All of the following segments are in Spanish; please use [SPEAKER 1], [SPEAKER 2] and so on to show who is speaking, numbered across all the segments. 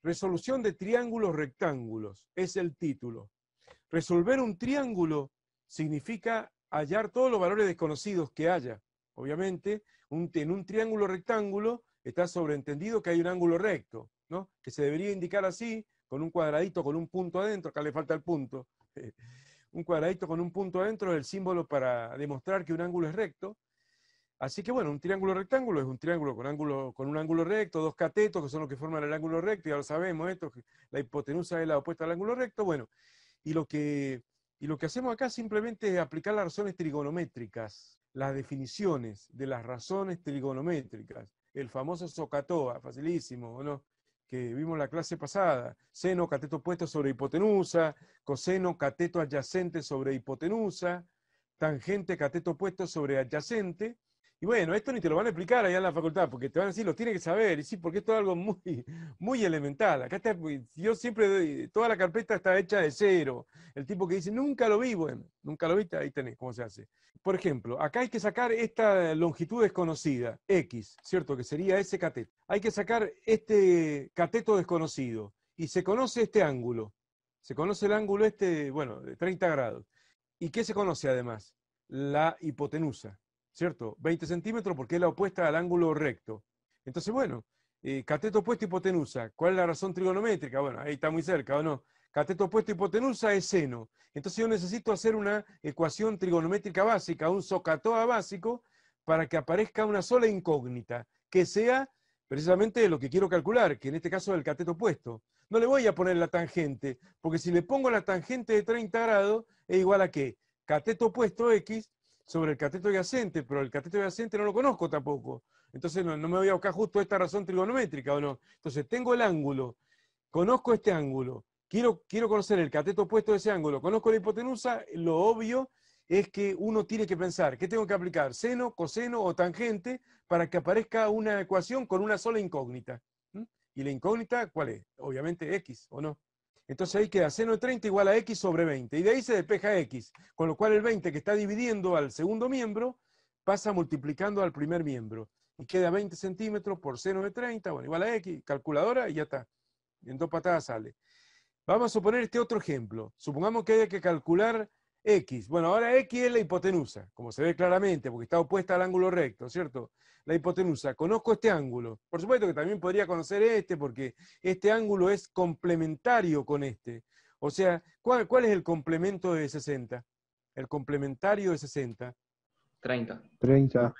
[SPEAKER 1] Resolución de triángulos rectángulos es el título. Resolver un triángulo significa hallar todos los valores desconocidos que haya. Obviamente, en un triángulo rectángulo está sobreentendido que hay un ángulo recto, ¿no? Que se debería indicar así, con un cuadradito con un punto adentro, acá le falta el punto. Un cuadradito con un punto adentro es el símbolo para demostrar que un ángulo es recto. Así que bueno, un triángulo rectángulo es un triángulo con un ángulo recto, dos catetos que son los que forman el ángulo recto, ya lo sabemos esto, que la hipotenusa es la opuesta al ángulo recto. Bueno, y lo que hacemos acá simplemente es aplicar las razones trigonométricas, las definiciones de las razones trigonométricas, el famoso SOHCAHTOA, facilísimo, ¿no? Que vimos la clase pasada, seno cateto opuesto sobre hipotenusa, coseno cateto adyacente sobre hipotenusa, tangente cateto opuesto sobre adyacente. Y bueno, esto ni te lo van a explicar allá en la facultad, porque te van a decir, lo tienes que saber, y sí, porque esto es algo muy, muy elemental. Acá está, yo siempre doy, toda la carpeta está hecha de cero. El tipo que dice, nunca lo vi, bueno, nunca lo viste, ahí tenés cómo se hace. Por ejemplo, acá hay que sacar esta longitud desconocida, X, ¿cierto? Que sería ese cateto. Hay que sacar este cateto desconocido, y se conoce este ángulo. Se conoce el ángulo este, bueno, de 30 grados. ¿Y qué se conoce además? La hipotenusa, ¿cierto? 20 centímetros porque es la opuesta al ángulo recto. Entonces, bueno, cateto opuesto hipotenusa. ¿Cuál es la razón trigonométrica? Bueno, ahí está muy cerca, ¿o no? Cateto opuesto hipotenusa es seno. Entonces yo necesito hacer una ecuación trigonométrica básica, un SOHCAHTOA básico, para que aparezca una sola incógnita, que sea precisamente lo que quiero calcular, que en este caso es el cateto opuesto. No le voy a poner la tangente, porque si le pongo la tangente de 30 grados, es igual a ¿qué? Cateto opuesto X sobre el cateto adyacente, pero el cateto adyacente no lo conozco tampoco. Entonces no me voy a buscar justo esta razón trigonométrica, ¿o no? Entonces tengo el ángulo, conozco este ángulo, quiero conocer el cateto opuesto de ese ángulo, conozco la hipotenusa, lo obvio es que uno tiene que pensar, ¿qué tengo que aplicar? ¿Seno, coseno o tangente para que aparezca una ecuación con una sola incógnita? ¿Mm? ¿Y la incógnita cuál es? Obviamente X, ¿o no? Entonces ahí queda seno de 30 igual a X sobre 20. Y de ahí se despeja X. Con lo cual el 20 que está dividiendo al segundo miembro pasa multiplicando al primer miembro. Y queda 20 centímetros por seno de 30, bueno, igual a X, calculadora y ya está. En dos patadas sale. Vamos a suponer este otro ejemplo. Supongamos que haya que calcular X. Bueno, ahora X es la hipotenusa, como se ve claramente, porque está opuesta al ángulo recto, ¿cierto? La hipotenusa. Conozco este ángulo. Por supuesto que también podría conocer este, porque este ángulo es complementario con este. O sea, ¿cuál es el complemento de 60? El complementario de 60.
[SPEAKER 2] 30.
[SPEAKER 3] 30.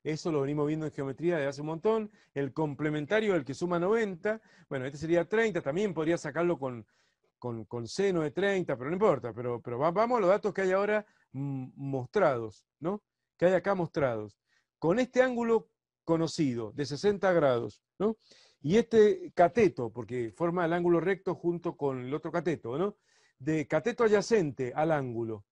[SPEAKER 1] Eso lo venimos viendo en geometría de hace un montón. El complementario, el que suma 90. Bueno, este sería 30. También podría sacarlo con seno de 30, pero no importa, pero vamos a los datos que hay ahora mostrados, ¿no? Que hay acá mostrados. Con este ángulo conocido de 60 grados, ¿no? Y este cateto, porque forma el ángulo recto junto con el otro cateto, ¿no? De cateto adyacente al ángulo.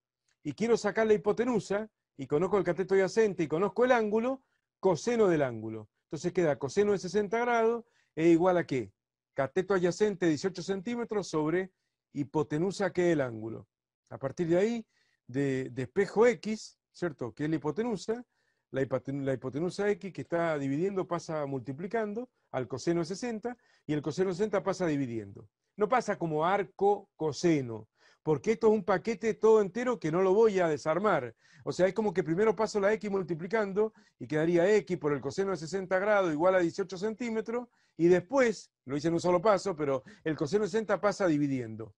[SPEAKER 1] Y quiero sacar la hipotenusa, y conozco el cateto adyacente y conozco el ángulo, coseno del ángulo. Entonces queda coseno de 60 grados es igual a ¿qué? Cateto adyacente 18 centímetros sobre hipotenusa que es el ángulo. A partir de ahí, de espejo X, ¿cierto? Que es la hipotenusa, la hipotenusa X que está dividiendo pasa multiplicando al coseno de 60 y el coseno de 60 pasa dividiendo. No pasa como arco coseno, porque esto es un paquete todo entero que no lo voy a desarmar. O sea, es como que primero paso la X multiplicando y quedaría X por el coseno de 60 grados igual a 18 centímetros y después, lo hice en un solo paso, pero el coseno de 60 pasa dividiendo.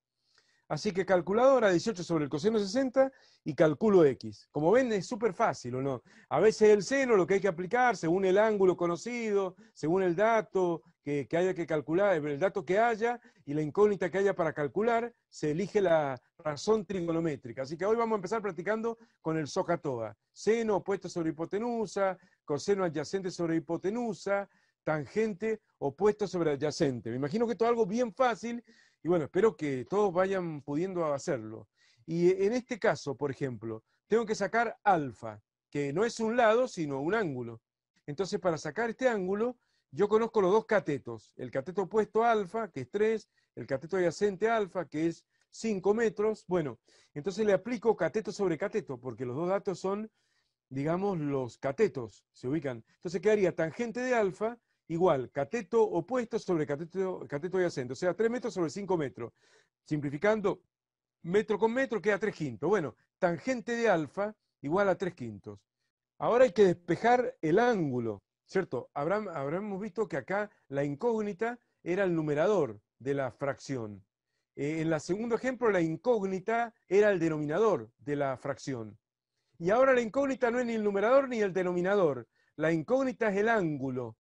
[SPEAKER 1] Así que calculadora 18 sobre el coseno de 60 y calculo X. Como ven, es súper fácil, ¿o no? A veces el seno, lo que hay que aplicar, según el ángulo conocido, según el dato que haya que calcular, el dato que haya y la incógnita que haya para calcular, se elige la razón trigonométrica. Así que hoy vamos a empezar practicando con el SOHCAHTOA. Seno opuesto sobre hipotenusa, coseno adyacente sobre hipotenusa, tangente opuesto sobre adyacente. Me imagino que esto es algo bien fácil. Y bueno, espero que todos vayan pudiendo hacerlo. Y en este caso, por ejemplo, tengo que sacar alfa, que no es un lado, sino un ángulo. Entonces, para sacar este ángulo, yo conozco los dos catetos. El cateto opuesto alfa, que es 3, el cateto adyacente alfa, que es 5 metros. Bueno, entonces le aplico cateto sobre cateto, porque los dos datos son, digamos, los catetos, se ubican. Entonces quedaría tangente de alfa igual cateto opuesto sobre cateto adyacente, o sea, 3 metros sobre 5 metros. Simplificando, metro con metro queda 3 quintos. Bueno, tangente de alfa igual a 3 quintos. Ahora hay que despejar el ángulo, ¿cierto? Habremos visto que acá la incógnita era el numerador de la fracción. En el segundo ejemplo, la incógnita era el denominador de la fracción. Y ahora la incógnita no es ni el numerador ni el denominador. La incógnita es el ángulo.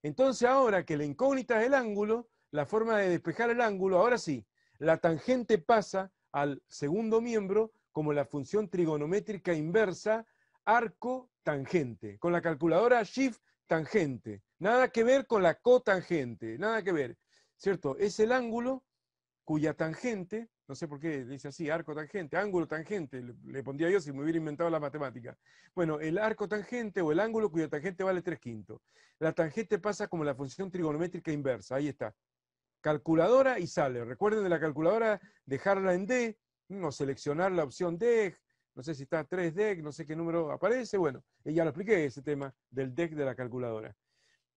[SPEAKER 1] Entonces ahora que la incógnita es el ángulo, la forma de despejar el ángulo, ahora sí, la tangente pasa al segundo miembro como la función trigonométrica inversa arco tangente, con la calculadora Shift tangente. Nada que ver con la cotangente, nada que ver. ¿Cierto? Es el ángulo cuya tangente, no sé por qué dice así, arco tangente, ángulo tangente, le pondría yo si me hubiera inventado la matemática. Bueno, el arco tangente o el ángulo cuya tangente vale 3 quintos. La tangente pasa como la función trigonométrica inversa, ahí está. Calculadora y sale. Recuerden de la calculadora, dejarla en D, o seleccionar la opción D, no sé si está 3D, no sé qué número aparece, bueno, ya lo expliqué ese tema del DEC de la calculadora.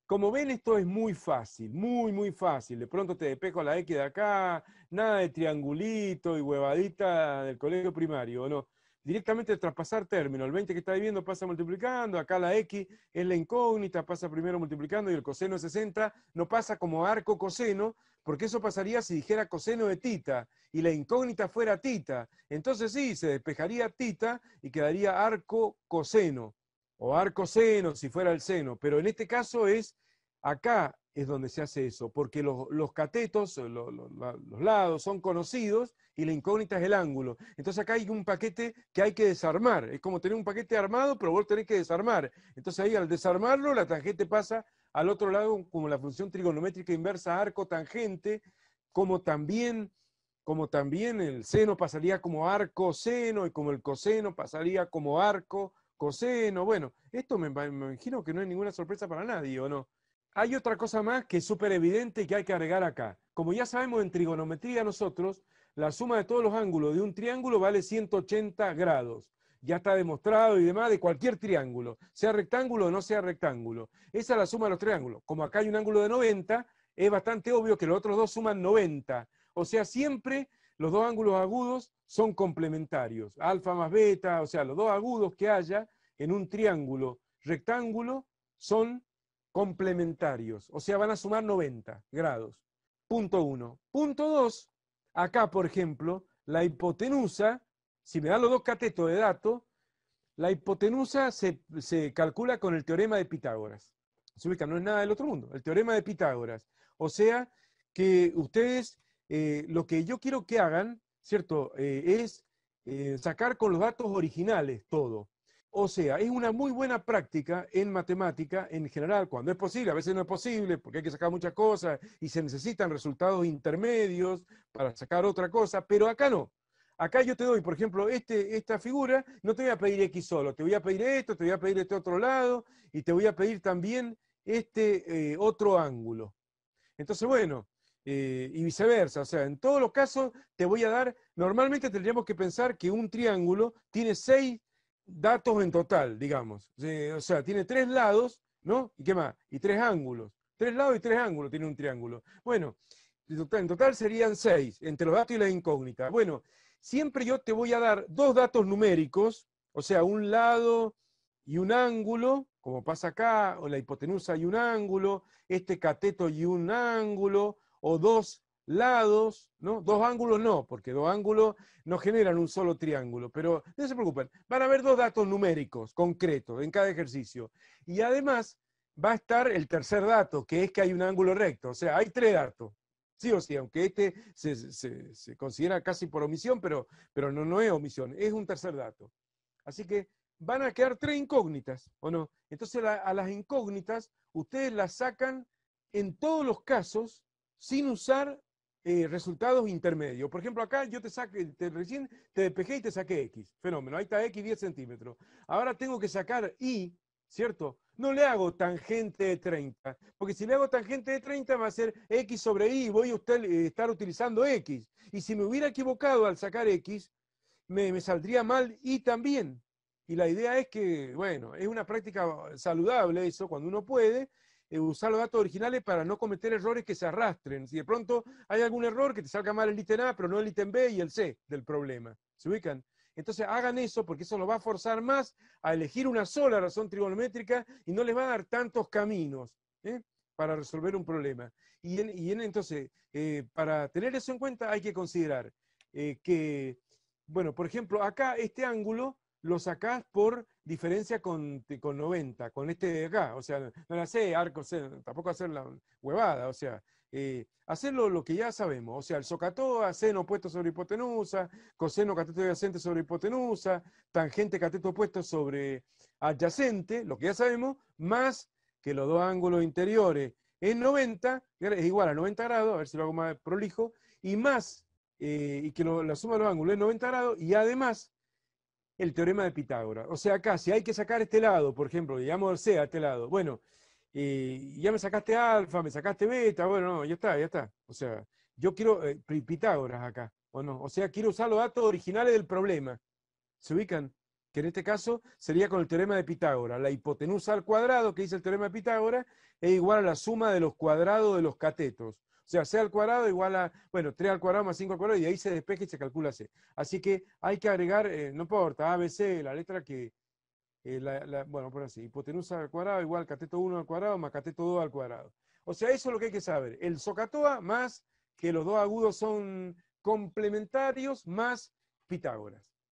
[SPEAKER 1] Como ven, esto es muy fácil, muy fácil. De pronto te despejo la X de acá, nada de triangulito y huevadita del colegio primario, ¿o no? Directamente traspasar término. El 20 que está viviendo pasa multiplicando, acá la X es la incógnita, pasa primero multiplicando y el coseno de 60 no pasa como arco coseno, porque eso pasaría si dijera coseno de tita y la incógnita fuera tita. Entonces sí, se despejaría tita y quedaría arco coseno o arco seno si fuera el seno, pero en este caso acá es donde se hace eso, porque los catetos, los lados son conocidos y la incógnita es el ángulo. Entonces acá hay un paquete que hay que desarmar, es como tener un paquete armado, pero vos tenés que desarmar. Entonces ahí al desarmarlo, la tangente pasa al otro lado como la función trigonométrica inversa arco tangente, como también el seno pasaría como arco seno y como el coseno pasaría como arco coseno. Bueno, esto me imagino que no es ninguna sorpresa para nadie, ¿o no? Hay otra cosa más que es súper evidente y que hay que agregar acá. Como ya sabemos en trigonometría nosotros, la suma de todos los ángulos de un triángulo vale 180 grados. Ya está demostrado y demás de cualquier triángulo, sea rectángulo o no sea rectángulo. Esa es la suma de los triángulos. Como acá hay un ángulo de 90, es bastante obvio que los otros dos suman 90. O sea, siempre los dos ángulos agudos son complementarios. Alfa más beta, o sea, los dos agudos que haya en un triángulo rectángulo son complementarios. O sea, van a sumar 90 grados. Punto 1. Punto 2. Acá, por ejemplo, la hipotenusa, si me dan los dos catetos de datos, la hipotenusa se calcula con el teorema de Pitágoras. Se ubica, no es nada del otro mundo, el teorema de Pitágoras. O sea, que ustedes, lo que yo quiero que hagan, ¿cierto? Es sacar con los datos originales todo. O sea, es una muy buena práctica en matemática en general, cuando es posible, a veces no es posible porque hay que sacar muchas cosas y se necesitan resultados intermedios para sacar otra cosa, pero acá no. Acá yo te doy, por ejemplo, esta figura, no te voy a pedir X solo, te voy a pedir esto, te voy a pedir este otro lado y te voy a pedir también este otro ángulo. Entonces, bueno, y viceversa, o sea, en todos los casos te voy a dar, normalmente tendríamos que pensar que un triángulo tiene 6 datos en total, digamos. O sea, tiene 3 lados, ¿no? ¿Y qué más? Y 3 ángulos. 3 lados y 3 ángulos tiene un triángulo. Bueno, en total serían 6, entre los datos y la incógnita. Bueno, siempre yo te voy a dar 2 datos numéricos, o sea, un lado y un ángulo, como pasa acá, o la hipotenusa y un ángulo, este cateto y un ángulo, o 2 lados, ¿no? 2 ángulos no, porque 2 ángulos no generan un solo triángulo, pero no se preocupen, van a haber 2 datos numéricos concretos en cada ejercicio. Y además va a estar el tercer dato, que es que hay un ángulo recto, o sea, hay 3 datos. Sí o sí, aunque este se considera casi por omisión, pero no es omisión, es un tercer dato. Así que van a quedar 3 incógnitas, ¿o no? Entonces a las incógnitas ustedes las sacan en todos los casos sin usar resultados intermedios. Por ejemplo, acá yo recién te despejé y te saqué X. Fenómeno, ahí está X 10 centímetros. Ahora tengo que sacar Y, ¿cierto? No le hago tangente de 30, porque si le hago tangente de 30 va a ser X sobre Y y voy a estar utilizando X. Y si me hubiera equivocado al sacar X, me saldría mal Y también. Y la idea es que, bueno, es una práctica saludable eso, cuando uno puede, usar los datos originales para no cometer errores que se arrastren. Si de pronto hay algún error, que te salga mal el ítem A, pero no el ítem B y el C del problema. ¿Se ubican? Entonces hagan eso porque eso los va a forzar más a elegir una sola razón trigonométrica y no les va a dar tantos caminos para resolver un problema. Entonces, para tener eso en cuenta hay que considerar que, bueno, por ejemplo, acá este ángulo lo sacás por diferencia con 90, con este de acá. O sea, no la sé, arco, tampoco hacer la huevada, o sea, hacerlo lo que ya sabemos. O sea, el SOHCAHTOA, seno opuesto sobre hipotenusa, coseno cateto adyacente sobre hipotenusa, tangente cateto opuesto sobre adyacente, lo que ya sabemos, más que los dos ángulos interiores en 90, es igual a 90 grados, a ver si lo hago más prolijo, y más, y que la suma de los ángulos es 90 grados, y además el teorema de Pitágoras. O sea, acá, si hay que sacar este lado, por ejemplo, digamos C a este lado, bueno, ya me sacaste alfa, me sacaste beta, bueno, no, ya está, ya está. O sea, yo quiero Pitágoras acá, ¿o no? O sea, quiero usar los datos originales del problema. ¿Se ubican? Que en este caso sería con el teorema de Pitágoras. La hipotenusa al cuadrado, que dice el teorema de Pitágoras, es igual a la suma de los cuadrados de los catetos. O sea, C al cuadrado igual a, bueno, 3 al cuadrado más 5 al cuadrado, y ahí se despeja y se calcula C. Así que hay que agregar, no importa, A, B, C, la letra que, bueno, por así, hipotenusa al cuadrado igual cateto 1 al cuadrado más cateto 2 al cuadrado. O sea, eso es lo que hay que saber. El SOHCAHTOA más que los dos agudos son complementarios más Pitágoras.